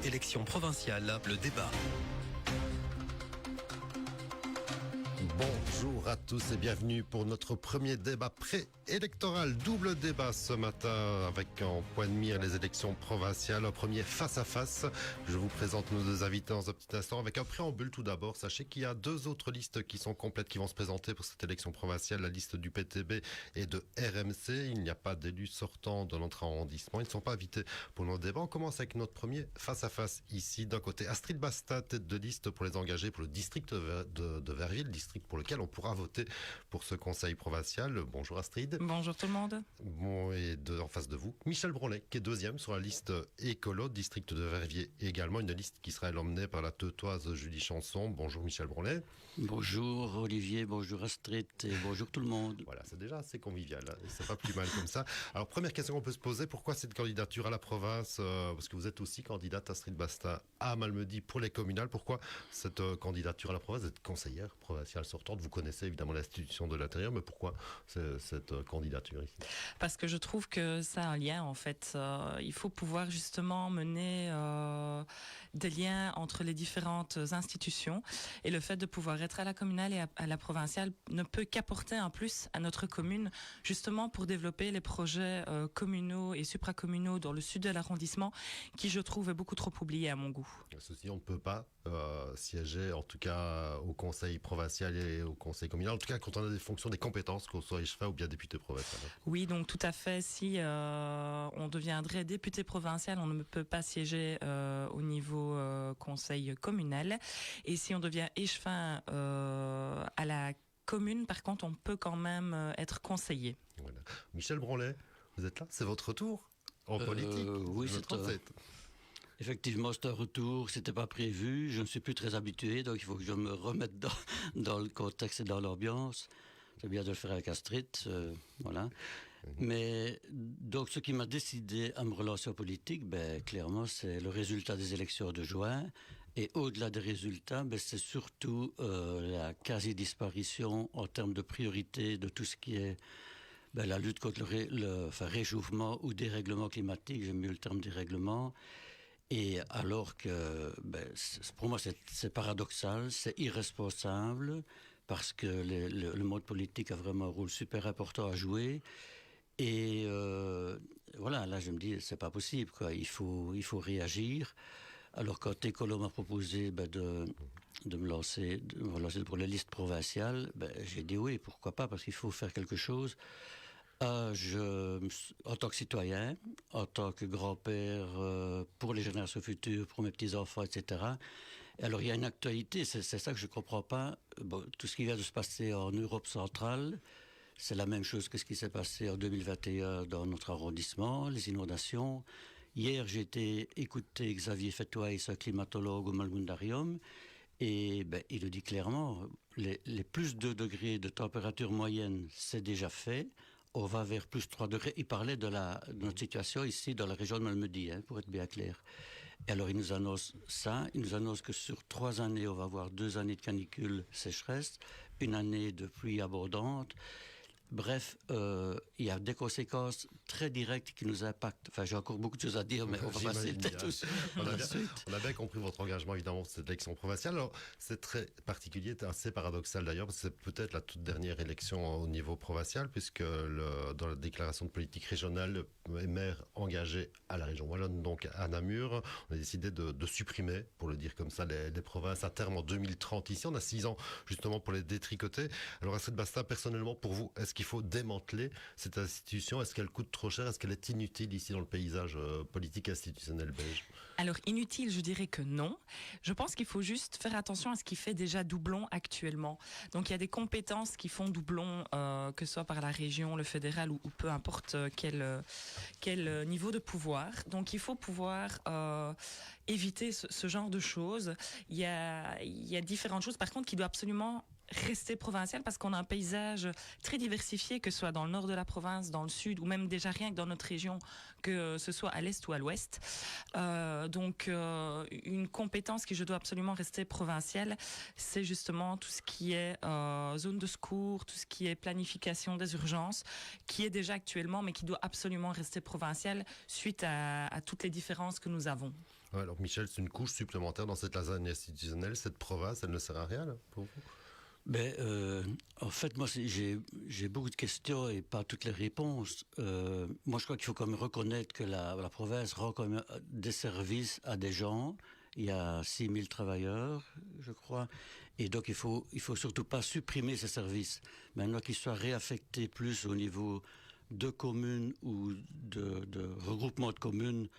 Élection provinciale, le débat. Bonjour à tous et bienvenue pour notre premier débat préélectoral. Double débat ce matin avec en point de mire les élections provinciales. Un premier face à face. Je vous présente nos deux invités dans un petit instant avec un préambule tout d'abord. Sachez qu'il y a deux autres listes qui sont complètes qui vont se présenter pour cette élection provinciale. La liste du PTB et de RMC. Il n'y a pas d'élus sortants de notre arrondissement. Ils ne sont pas invités pour notre débat. On commence avec notre premier face à face ici. D'un côté, Astrid Basta, tête de liste pour les engagés pour le district de Verviers, le district pour lequel on pourra voter pour ce conseil provincial. Bonjour Astrid. Bonjour tout le monde. Bon, et en face de vous, Michel Bronlet, qui est deuxième sur la liste écolo, district de Verviers également, une liste qui sera emmenée par la teutoise Julie Chanson. Bonjour Michel Bronlet. Bonjour Olivier, bonjour Astrid et bonjour tout le monde. Voilà, c'est déjà assez convivial, hein, et c'est pas plus mal comme ça. Alors première question qu'on peut se poser, pourquoi cette candidature à la province, parce que vous êtes aussi candidate Astrid Basta à Malmedy pour les communales, pourquoi cette candidature à la province, vous êtes conseillère provinciale sortante, vous connaissez évidemment l'institution de l'intérieur, mais pourquoi cette candidature ici? Parce que je trouve que ça a un lien en fait. Il faut pouvoir justement mener des liens entre les différentes institutions, et le fait de pouvoir être à la communale et à la provinciale ne peut qu'apporter un plus à notre commune, justement pour développer les projets communaux et supracommunaux dans le sud de l'arrondissement, qui je trouve est beaucoup trop oublié à mon goût. Ceci, on ne peut pas siéger, en tout cas au conseil provincial et au conseil communal, en tout cas quand on a des fonctions, des compétences, qu'on soit échevin ou bien député provincial. Oui, donc tout à fait. Si on deviendrait député provincial, on ne peut pas siéger au niveau conseil communal. Et si on devient échevin à la commune, par contre, on peut quand même être conseiller. Voilà. Michel Bronlet, vous êtes là? C'est votre tour en politique? Oui, effectivement, c'est un retour, c'était pas prévu, je ne suis plus très habitué, donc il faut que je me remette dans le contexte et dans l'ambiance. C'est bien de le faire avec Astrid, voilà. Mais donc ce qui m'a décidé à me relancer en politique, clairement, c'est le résultat des élections de juin. Et au-delà des résultats, c'est surtout la quasi-disparition en termes de priorité de tout ce qui est la lutte contre le réchauffement ou dérèglement climatique, j'aime mieux le terme dérèglement. Et alors que, pour moi, c'est paradoxal, c'est irresponsable, parce que le monde politique a vraiment un rôle super important à jouer. Et voilà, là, je me dis, c'est pas possible, quoi. Il faut réagir. Alors, quand Écolo m'a proposé de me lancer pour la liste provinciale, j'ai dit oui, pourquoi pas, parce qu'il faut faire quelque chose. En tant que citoyen, en tant que grand-père pour les générations futures, pour mes petits-enfants, etc. Et alors, il y a une actualité, c'est ça que je ne comprends pas. Tout ce qui vient de se passer en Europe centrale, c'est la même chose que ce qui s'est passé en 2021 dans notre arrondissement, les inondations. Hier, j'ai été écouter Xavier Fetois, un climatologue au Malmundarium, et il le dit clairement, les plus 2 degrés de température moyenne, c'est déjà fait. On va vers plus 3 degrés. Il parlait de notre situation ici dans la région de Malmedy, pour être bien clair. Et alors il nous annonce ça, il nous annonce que sur 3 années, on va avoir 2 années de canicule sécheresse, 1 année de pluie abondante. Bref, il y a des conséquences très directes qui nous impactent. Enfin, j'ai encore beaucoup de choses à dire, mais on va passer peut-être on a bien compris votre engagement, évidemment, pour cette élection provinciale. Alors, c'est très particulier, assez paradoxal d'ailleurs, parce que c'est peut-être la toute dernière élection au niveau provincial, puisque dans la déclaration de politique régionale, les maires engagés à la région wallonne, donc à Namur, on a décidé de supprimer, pour le dire comme ça, les provinces à terme en 2030. Ici, on a 6 ans, justement, pour les détricoter. Alors, Astrid Basta, personnellement, pour vous, est-ce qu'il faut démanteler cette institution? Est-ce qu'elle coûte trop cher? Est-ce qu'elle est inutile ici dans le paysage politique institutionnel belge? Alors, inutile, je dirais que non. Je pense qu'il faut juste faire attention à ce qui fait déjà doublon actuellement. Donc, il y a des compétences qui font doublon, que ce soit par la région, le fédéral ou peu importe quel niveau de pouvoir. Donc, il faut pouvoir éviter ce genre de choses. Il y a différentes choses, par contre, qui doivent absolument rester provincial parce qu'on a un paysage très diversifié, que ce soit dans le nord de la province, dans le sud, ou même déjà rien que dans notre région, que ce soit à l'est ou à l'ouest. Donc, une compétence qui je dois absolument rester provinciale, c'est justement tout ce qui est zone de secours, tout ce qui est planification des urgences, qui est déjà actuellement, mais qui doit absolument rester provincial suite à toutes les différences que nous avons. Ouais, alors Michel, c'est une couche supplémentaire dans cette lasagne institutionnelle. Cette province, elle ne sert à rien là, pour vous? En fait, moi, j'ai beaucoup de questions et pas toutes les réponses. Moi, je crois qu'il faut quand même reconnaître que la province rend quand même des services à des gens. Il y a 6000 travailleurs, je crois. Et donc, il faut surtout pas supprimer ces services. Maintenant qu'ils soient réaffectés plus au niveau de communes ou de regroupements de communes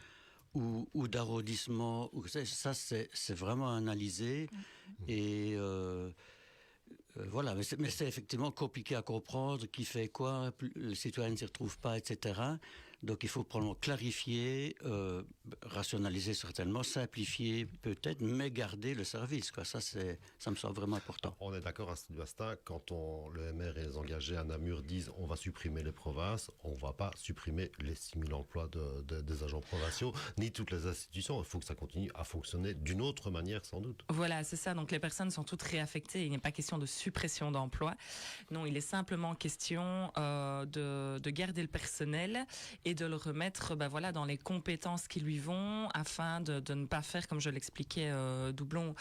ou d'arrondissements, ça, c'est vraiment analysé. Et... voilà, mais c'est effectivement compliqué à comprendre qui fait quoi, le citoyen ne s'y retrouve pas, etc. Donc il faut probablement clarifier, rationaliser certainement, simplifier peut-être, mais garder le service, quoi. Ça me semble vraiment important. On est d'accord à Sébastien, quand le MR et les engagés à Namur disent on va supprimer les provinces, on ne va pas supprimer les 6000 emplois des agents provinciaux, ni toutes les institutions. Il faut que ça continue à fonctionner d'une autre manière sans doute. Voilà, c'est ça. Donc les personnes sont toutes réaffectées. Il n'est pas question de suppression d'emplois. Non, il est simplement question de garder le personnel et de le remettre dans les compétences qui lui vont afin de ne pas faire, comme je l'expliquais, doublon.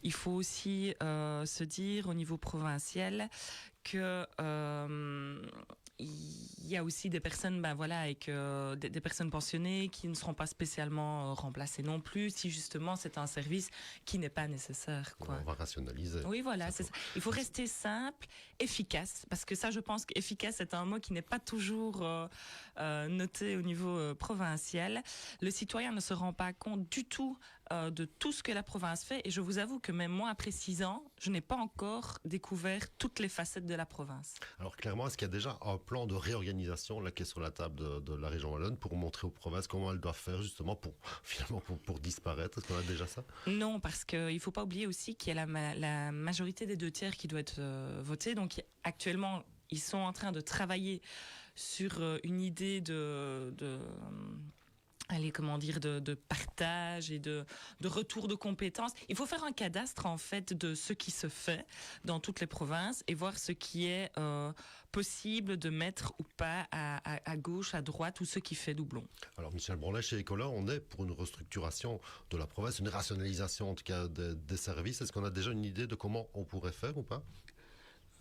Il faut aussi se dire au niveau provincial que il y a aussi des personnes avec des personnes pensionnées qui ne seront pas spécialement remplacées non plus si justement c'est un service qui n'est pas nécessaire, quoi. On va rationaliser. Oui, voilà, c'est ça. Il faut rester simple, efficace, parce que ça, je pense qu'efficace est un mot qui n'est pas toujours noté au niveau provincial. Le citoyen ne se rend pas compte du tout de tout ce que la province fait, et je vous avoue que même moi, après 6 ans, je n'ai pas encore découvert toutes les facettes de la province. Alors clairement, est-ce qu'il y a déjà un plan de réorganisation là, qui est sur la table de la région wallonne pour montrer aux provinces comment elles doivent faire justement pour disparaître? Est-ce qu'on a déjà ça? Non, parce qu'il ne faut pas oublier aussi qu'il y a la majorité des 2/3 qui doit être votée. Donc actuellement, ils sont en train de travailler sur une idée de partage et de retour de compétences. Il faut faire un cadastre, en fait, de ce qui se fait dans toutes les provinces et voir ce qui est possible de mettre ou pas à gauche, à droite, ou ce qui fait doublon. Alors, Michel Branlet, chez Ecola, on est pour une restructuration de la province, une rationalisation, en tout cas, des services. Est-ce qu'on a déjà une idée de comment on pourrait faire ou pas?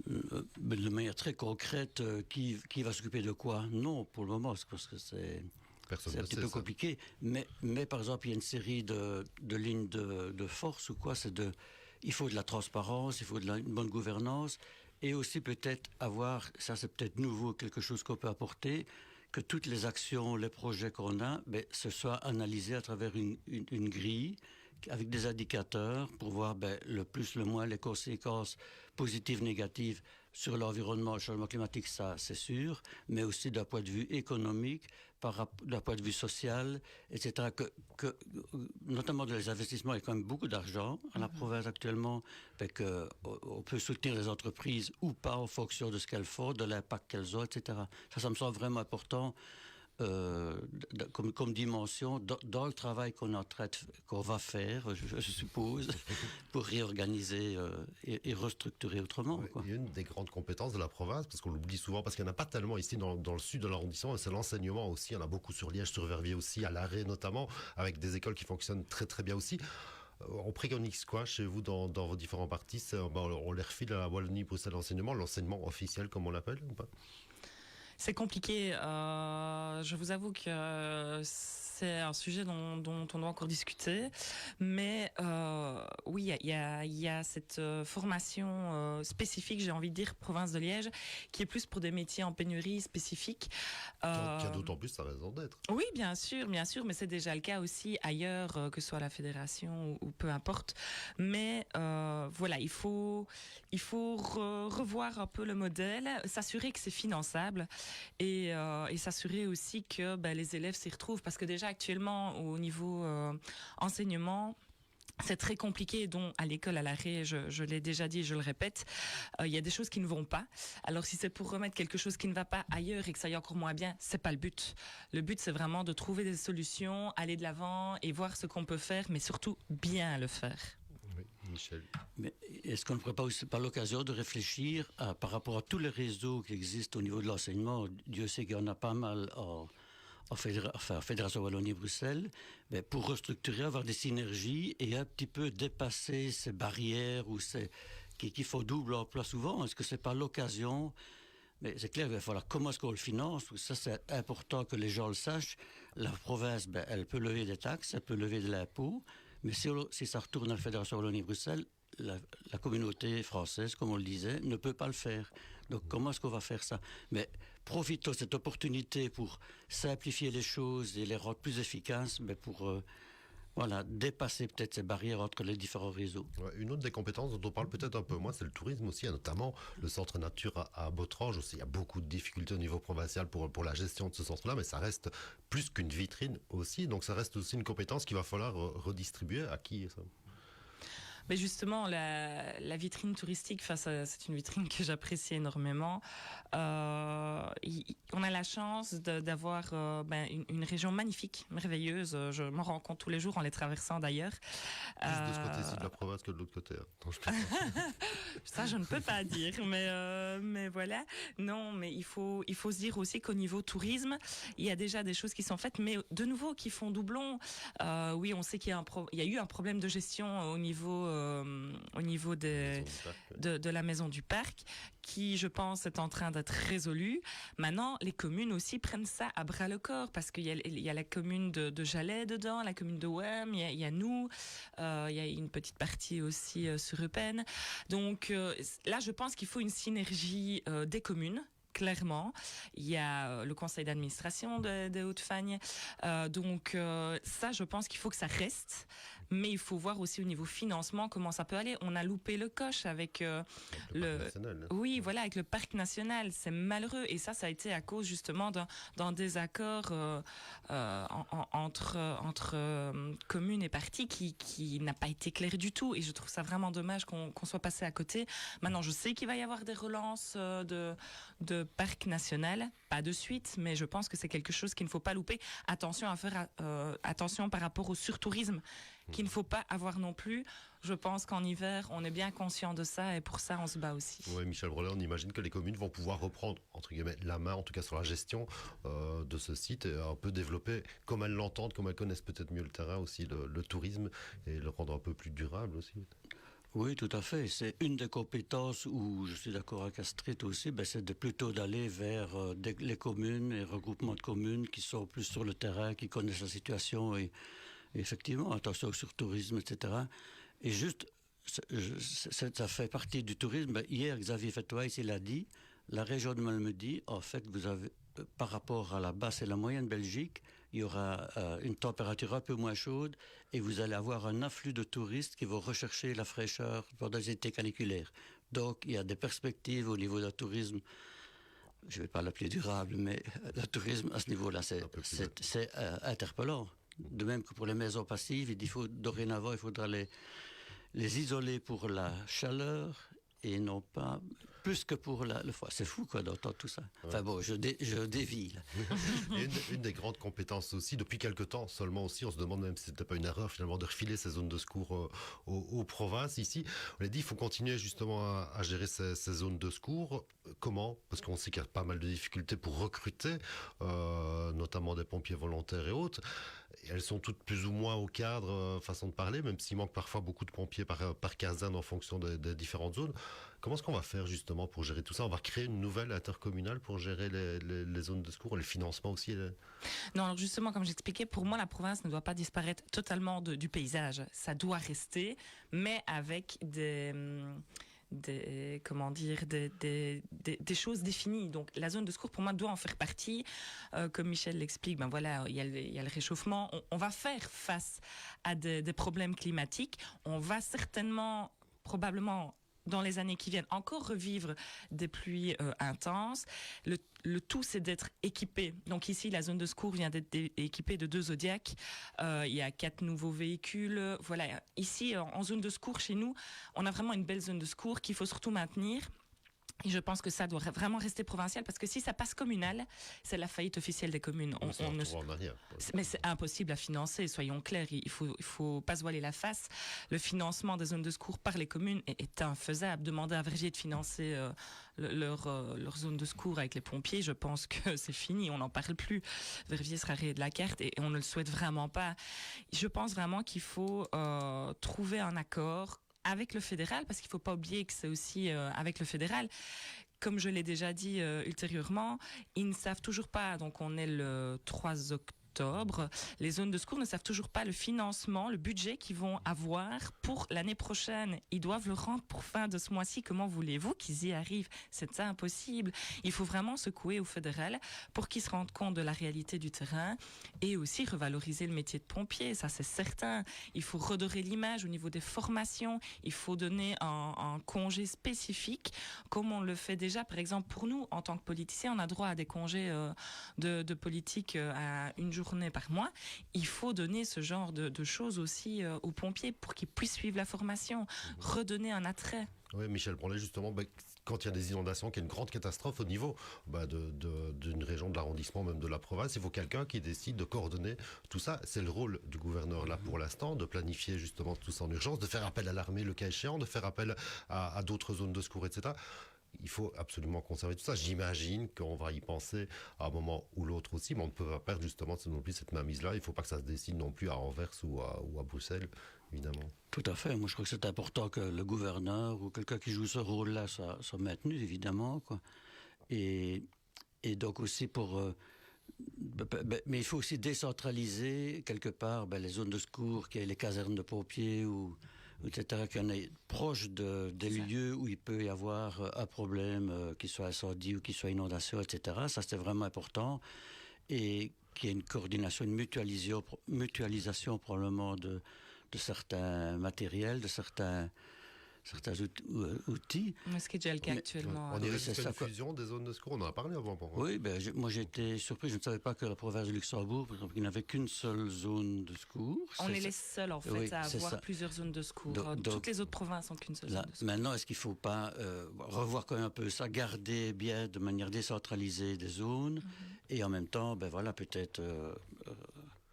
De manière très concrète, qui va s'occuper de quoi? Non, pour le moment, parce que c'est un petit peu compliqué. Mais par exemple, il y a une série de lignes de force ou quoi. Il faut de la transparence, il faut une bonne gouvernance, et aussi peut-être avoir, ça c'est peut-être nouveau, quelque chose qu'on peut apporter, que toutes les actions, les projets qu'on a, ce soit analysé à travers une grille avec des indicateurs pour voir le plus, le moins, les conséquences positives, négatives sur l'environnement, le changement climatique, ça c'est sûr, mais aussi d'un point de vue économique, d'un point de vue social, etc. Notamment dans les investissements, il y a quand même beaucoup d'argent à la province actuellement, on peut soutenir les entreprises ou pas en fonction de ce qu'elles font, de l'impact qu'elles ont, etc. Ça me semble vraiment important. Comme dimension dans le travail qu'on va faire, je suppose, pour réorganiser et restructurer autrement. Oui, quoi. il y a une des grandes compétences de la province, parce qu'on l'oublie souvent, parce qu'il n'y en a pas tellement ici dans le sud de l'arrondissement, et c'est l'enseignement aussi. Il y en a beaucoup sur Liège, sur Verviers aussi, à l'Arrêt notamment, avec des écoles qui fonctionnent très très bien aussi. On préconise quoi chez vous dans vos différents partis? On les refile à la Wallonie pour l'enseignement officiel comme on l'appelle ou pas? C'est compliqué. Je vous avoue que c'est un sujet dont on doit encore discuter. Mais oui, il y a cette formation spécifique, j'ai envie de dire, province de Liège, qui est plus pour des métiers en pénurie spécifique. Qui a d'autant plus sa raison d'être. Oui, bien sûr, mais c'est déjà le cas aussi ailleurs, que ce soit à la fédération ou peu importe. Mais voilà, il faut revoir un peu le modèle, s'assurer que c'est finançable. Et s'assurer aussi que les élèves s'y retrouvent, parce que déjà actuellement au niveau enseignement, c'est très compliqué, dont à l'école à l'arrêt, je l'ai déjà dit, je le répète, il y a des choses qui ne vont pas. Alors si c'est pour remettre quelque chose qui ne va pas ailleurs et que ça aille encore moins bien, c'est pas le but. Le but, c'est vraiment de trouver des solutions, aller de l'avant et voir ce qu'on peut faire, mais surtout bien le faire. Oui, Michel. Mais est-ce qu'on ne pourrait pas aussi par l'occasion de réfléchir par rapport à tous les réseaux qui existent au niveau de l'enseignement? Dieu sait qu'il y en a pas mal en Fédération Wallonie-Bruxelles, mais pour restructurer, avoir des synergies et un petit peu dépasser ces barrières ou qui font double emploi souvent. Est-ce que c'est pas l'occasion? Mais c'est clair, il va falloir comment est-ce qu'on le finance. Ça, c'est important que les gens le sachent. La province, elle peut lever des taxes, elle peut lever de l'impôt, mais si ça retourne à la Fédération Wallonie-Bruxelles, la communauté française, comme on le disait, ne peut pas le faire. Donc comment est-ce qu'on va faire ça? Mais profitons de cette opportunité pour simplifier les choses et les rendre plus efficaces, mais pour dépasser peut-être ces barrières entre les différents réseaux. Ouais, une autre des compétences dont on parle peut-être un peu moins, c'est le tourisme aussi, notamment le centre nature à Botrange aussi. Il y a beaucoup de difficultés au niveau provincial pour la gestion de ce centre-là, mais ça reste plus qu'une vitrine aussi, donc ça reste aussi une compétence qu'il va falloir redistribuer. À qui ça? Mais justement, la vitrine touristique, c'est une vitrine que j'apprécie énormément. On a la chance d'avoir une région magnifique, merveilleuse. Je m'en rends compte tous les jours en les traversant d'ailleurs. Plus de ce côté-ci de la province que de l'autre côté. Ça, je ne peux pas dire, mais voilà. Non, mais il faut se dire aussi qu'au niveau tourisme, il y a déjà des choses qui sont faites, mais de nouveau qui font doublon. Oui, on sait qu'il y a eu un problème de gestion au niveau de la maison du parc, qui, je pense, est en train d'être résolu. Maintenant, les communes aussi prennent ça à bras le corps, parce qu'il y a la commune de Jalais dedans, la commune de Wem, il y a nous, il y a une petite partie aussi sur Eupen. Donc là, je pense qu'il faut une synergie des communes. Clairement, il y a le conseil d'administration de Haute-Fagne. Donc ça, je pense qu'il faut que ça reste. Mais il faut voir aussi au niveau financement comment ça peut aller. On a loupé le coche avec oui, voilà, avec le parc national. C'est malheureux. Et ça a été à cause justement d'un désaccord entre communes et partis qui n'a pas été clair du tout. Et je trouve ça vraiment dommage qu'on soit passé à côté. Maintenant, je sais qu'il va y avoir des relances de parc national, pas de suite, mais je pense que c'est quelque chose qu'il ne faut pas louper. Attention à faire attention par rapport au surtourisme qu'il ne faut pas avoir non plus. Je pense qu'en hiver, on est bien conscient de ça et pour ça, on se bat aussi. Oui, Michel Brelet, on imagine que les communes vont pouvoir reprendre, entre guillemets, la main, en tout cas sur la gestion de ce site et un peu développer, comme elles l'entendent, comme elles connaissent peut-être mieux le terrain aussi, le tourisme et le rendre un peu plus durable aussi. Oui, tout à fait. C'est une des compétences où je suis d'accord avec Astrid aussi, c'est plutôt d'aller vers les communes, les regroupements de communes qui sont plus sur le terrain, qui connaissent la situation et effectivement, attention au surtourisme, etc. Et juste, ça fait partie du tourisme. Hier, Xavier Fetois, il l'a dit, la région de Malmedy, en fait, vous avez, par rapport à la basse et la moyenne Belgique, il y aura une température un peu moins chaude et vous allez avoir un afflux de touristes qui vont rechercher la fraîcheur pendant les étés caniculaires. Donc, il y a des perspectives au niveau du tourisme. Je ne vais pas l'appeler durable, mais le tourisme à ce niveau-là, c'est interpellant. De même que pour les maisons passives, dorénavant, il faudra les isoler pour la chaleur et non pas plus que pour le froid. C'est fou d'entendre tout ça. Ouais. Enfin bon, je dévie. Une des grandes compétences aussi, depuis quelque temps seulement aussi, on se demande même si c'était pas une erreur finalement de refiler ces zones de secours aux provinces ici. On a dit il faut continuer justement à gérer ces zones de secours. Comment? Parce qu'on sait qu'il y a pas mal de difficultés pour recruter, notamment des pompiers volontaires et autres. Et elles sont toutes plus ou moins au cadre, façon de parler, même s'il manque parfois beaucoup de pompiers par caserne en fonction des différentes zones. Comment est-ce qu'on va faire justement pour gérer tout ça? On va créer une nouvelle intercommunale pour gérer les zones de secours, les financements aussi. Non, alors justement, comme j'expliquais, pour moi, la province ne doit pas disparaître totalement du paysage. Ça doit rester, mais avec des choses définies. Donc la zone de secours pour moi doit en faire partie. Comme Michel l'explique, il y a le réchauffement. On va faire face à des problèmes climatiques. On va probablement dans les années qui viennent encore revivre des pluies intenses. Le tout, c'est d'être équipé. Donc ici, la zone de secours vient d'être équipée de 2 Zodiac. Il y a 4 nouveaux véhicules. Voilà. Ici, en zone de secours, chez nous, on a vraiment une belle zone de secours qu'il faut surtout maintenir. Et je pense que ça doit vraiment rester provincial, parce que si ça passe communal, c'est la faillite officielle des communes. Mais c'est impossible à financer, soyons clairs. Il faut pas se voiler la face. Le financement des zones de secours par les communes est infaisable. Demander à Verviers de financer leur zone de secours avec les pompiers, je pense que c'est fini. On n'en parle plus. Verviers sera rayé de la carte et on ne le souhaite vraiment pas. Je pense vraiment qu'il faut trouver un accord avec le fédéral, parce qu'il ne faut pas oublier que c'est aussi avec le fédéral. Comme je l'ai déjà dit ultérieurement, ils ne savent toujours pas, donc on est le 3 octobre, les zones de secours ne savent toujours pas le financement, le budget qu'ils vont avoir pour l'année prochaine. Ils doivent le rendre pour fin de ce mois-ci. Comment voulez-vous qu'ils y arrivent? C'est impossible. Il faut vraiment secouer au fédéral pour qu'ils se rendent compte de la réalité du terrain et aussi revaloriser le métier de pompier, ça c'est certain. Il faut redorer l'image au niveau des formations, il faut donner un congé spécifique, comme on le fait déjà. Par exemple, pour nous, en tant que politiciens, on a droit à des congés de politique à une journée par mois. Il faut donner ce genre de choses aussi aux pompiers pour qu'ils puissent suivre la formation, redonner un attrait. Oui, Michel Branlet, justement, quand il y a des inondations, qu'il y a une grande catastrophe au niveau d'une région, de l'arrondissement, même de la province, il faut quelqu'un qui décide de coordonner tout ça. C'est le rôle du gouverneur, là, pour l'instant, de planifier justement tout ça en urgence, de faire appel à l'armée, le cas échéant, de faire appel à d'autres zones de secours, etc. Il faut absolument conserver tout ça. J'imagine qu'on va y penser à un moment ou l'autre aussi, mais on ne peut pas perdre justement non plus cette mainmise-là. Il ne faut pas que ça se décide non plus à Anvers ou à Bruxelles, évidemment. Tout à fait. Moi, je crois que c'est important que le gouverneur ou quelqu'un qui joue ce rôle-là soit maintenu, évidemment, quoi. Et donc aussi mais il faut aussi décentraliser quelque part les zones de secours, qu'il y ait les casernes de pompiers etc., qu'il y en ait proche des lieux où il peut y avoir un problème, qu'il soit incendie ou qu'il soit inondation, etc. Ça, c'est vraiment important. Et qu'il y ait une coordination, une mutualisation probablement de certains matériels, de certains outils. Ce qui est déjà le cas actuellement. On dirait que c'est une fusion des zones de secours, on en a parlé avant. Oui, moi j'ai été surpris, je ne savais pas que la province du Luxembourg, par exemple, il n'avait qu'une seule zone de secours. On est les seuls en fait à avoir plusieurs zones de secours. Toutes les autres provinces n'ont qu'une seule zone de secours. Maintenant, est-ce qu'il ne faut pas revoir quand même un peu ça, garder bien de manière décentralisée des zones et en même temps, peut-être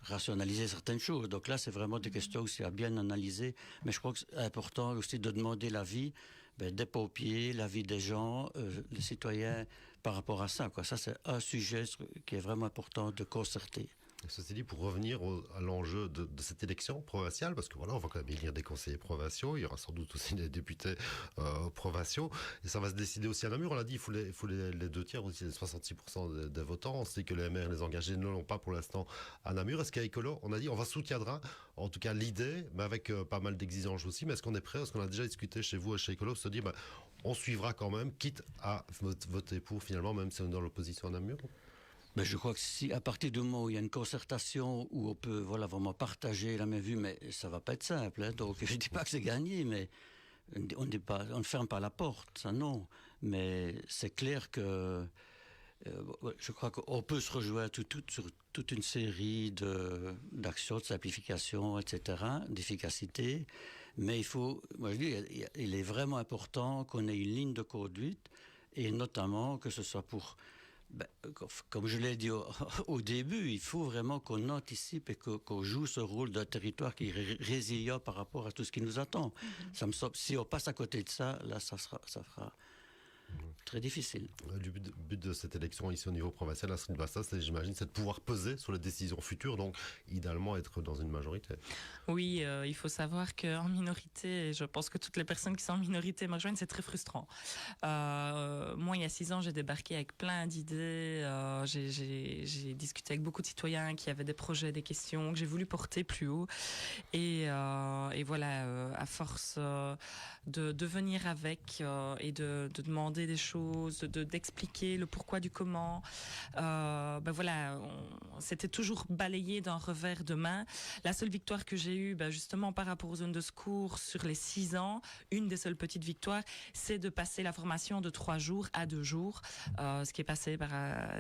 rationaliser certaines choses. Donc là, c'est vraiment des questions aussi à bien analyser. Mais je crois que c'est important aussi de demander l'avis des pompiers, l'avis des gens, des citoyens par rapport à ça, quoi. Ça, c'est un sujet qui est vraiment important de concerter. Ceci dit, pour revenir à l'enjeu de cette élection provinciale, parce que voilà, on va quand même élire des conseillers provinciaux, il y aura sans doute aussi des députés provinciaux, et ça va se décider aussi à Namur. On l'a dit, il faut les 2 tiers, aussi les 66% des votants. On sait que les maires, les engagés ne l'ont pas pour l'instant à Namur. Est-ce qu'à Écolo, on a dit, on va soutiendra, en tout cas l'idée, mais avec pas mal d'exigences aussi, mais est-ce qu'on est prêt, est-ce qu'on a déjà discuté chez vous et chez Écolo, se dire, on suivra quand même, quitte à voter pour finalement, même si on est dans l'opposition à Namur? Mais je crois que si, à partir du moment où il y a une concertation, où on peut vraiment partager la même vue, mais ça ne va pas être simple. Hein, donc je ne dis pas que c'est gagné, mais on ne ferme pas la porte, ça non. Mais c'est clair que je crois qu'on peut se rejoindre sur toute une série d'actions, de simplification, etc., d'efficacité. Mais moi je dis, il est vraiment important qu'on ait une ligne de conduite, et notamment que ce soit pour... comme je l'ai dit au début, il faut vraiment qu'on anticipe et qu'on joue ce rôle d'un territoire qui est résilient par rapport à tout ce qui nous attend. Ça me semble, si on passe à côté de ça, là, ça fera très difficile. Le but de cette élection ici au niveau provincial, à Srinivasa, j'imagine, c'est de pouvoir peser sur les décisions futures, donc idéalement être dans une majorité. Oui, il faut savoir qu'en minorité, et je pense que toutes les personnes qui sont en minorité me rejoignent, c'est très frustrant. Moi, il y a 6 ans, j'ai débarqué avec plein d'idées, j'ai discuté avec beaucoup de citoyens qui avaient des projets, des questions que j'ai voulu porter plus haut. Et voilà, à force de venir avec et de demander d'aborder des choses, d'expliquer le pourquoi du comment. Voilà, c'était toujours balayé d'un revers de main. La seule victoire que j'ai eue, justement par rapport aux zones de secours sur les 6 ans, une des seules petites victoires, c'est de passer la formation de 3 jours à 2 jours, ce qui est passé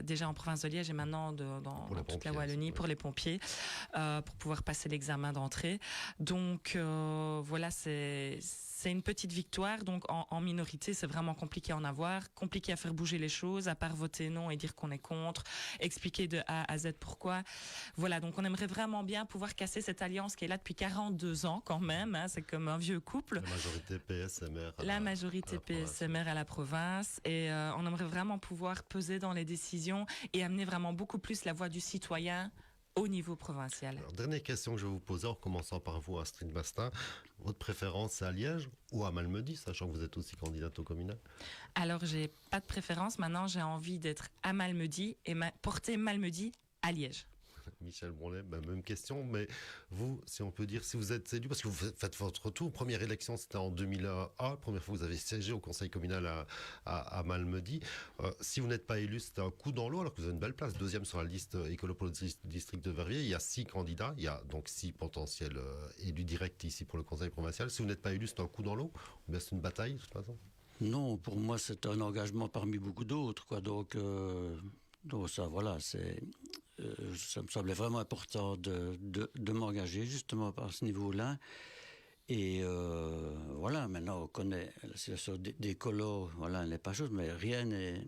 déjà en province de Liège et maintenant dans toute la Wallonie pour les pompiers, pour pouvoir passer l'examen d'entrée. Donc voilà, c'est une petite victoire. Donc en minorité, c'est vraiment compliqué à en avoir, compliqué à faire bouger les choses, à part voter non et dire qu'on est contre, expliquer de A à Z pourquoi. Voilà, donc on aimerait vraiment bien pouvoir casser cette alliance qui est là depuis 42 ans quand même, hein, c'est comme un vieux couple. La majorité PSMR. La majorité PSMR à la province. Et on aimerait vraiment pouvoir peser dans les décisions et amener vraiment beaucoup plus la voix du citoyen au niveau provincial. Alors, dernière question que je vais vous poser en commençant par vous, Astrid Bastin. Votre préférence, c'est à Liège ou à Malmedy, sachant que vous êtes aussi candidate au communal? Alors, j'ai pas de préférence. Maintenant, j'ai envie d'être à Malmedy et porter Malmedy à Liège. Michel Bronlet, même question, mais vous, si on peut dire, si vous êtes élu, parce que vous faites votre tour, première élection c'était en 2001, première fois que vous avez siégé au conseil communal à Malmedy. Si vous n'êtes pas élu, c'était un coup dans l'eau, alors que vous avez une belle place, deuxième sur la liste écolo pour le district de Verviers. Il y a 6 candidats, il y a donc 6 potentiels élus directs ici pour le conseil provincial. Si vous n'êtes pas élu, c'est un coup dans l'eau, ou bien c'est une bataille de toute façon? Non, pour moi c'est un engagement parmi beaucoup d'autres, quoi. Donc ça, voilà, ça me semblait vraiment important de m'engager justement à ce niveau-là. Et voilà, maintenant on connaît la situation des colos, voilà, elle n'est pas chose, mais rien n'est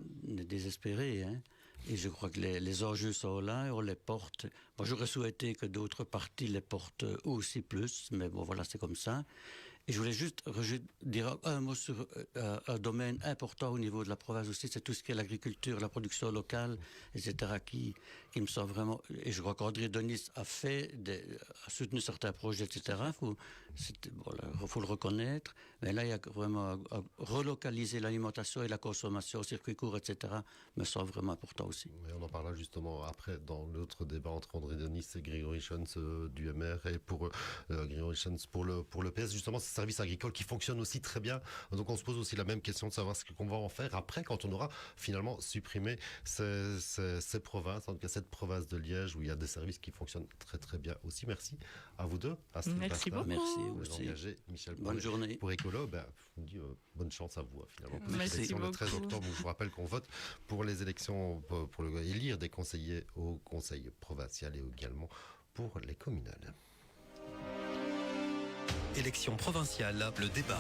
désespéré, hein. Et je crois que les enjeux sont là et on les porte. Moi, j'aurais souhaité que d'autres partis les portent aussi plus, mais bon, voilà, c'est comme ça. Et je voulais juste dire un mot sur un domaine important au niveau de la province aussi, c'est tout ce qui est l'agriculture, la production locale, etc., qui me semble vraiment... Et je crois qu'André Denis a soutenu certains projets, etc. Faut le reconnaître. Mais là, il y a vraiment à relocaliser l'alimentation et la consommation, circuit court, etc., me semble vraiment important aussi. Mais on en parlera justement après dans l'autre débat entre André Denis et Grégory Schunz du MR et pour Grégory Schunz pour le PS. Justement, c'est un service agricole qui fonctionne aussi très bien. Donc on se pose aussi la même question de savoir ce qu'on va en faire après quand on aura finalement supprimé ces provinces, en tout cas cette province de Liège où il y a des services qui fonctionnent très très bien aussi. Merci à vous deux. Merci beaucoup. Merci aussi. Michel Bonne journée. Pour Écolo, je vous dis bonne chance à vous finalement. Pour Merci l'élection le 13 beaucoup. octobre, je vous rappelle qu'on vote pour les élections, pour élire des conseillers au conseil provincial et également pour les communales. Élection provinciale, le débat.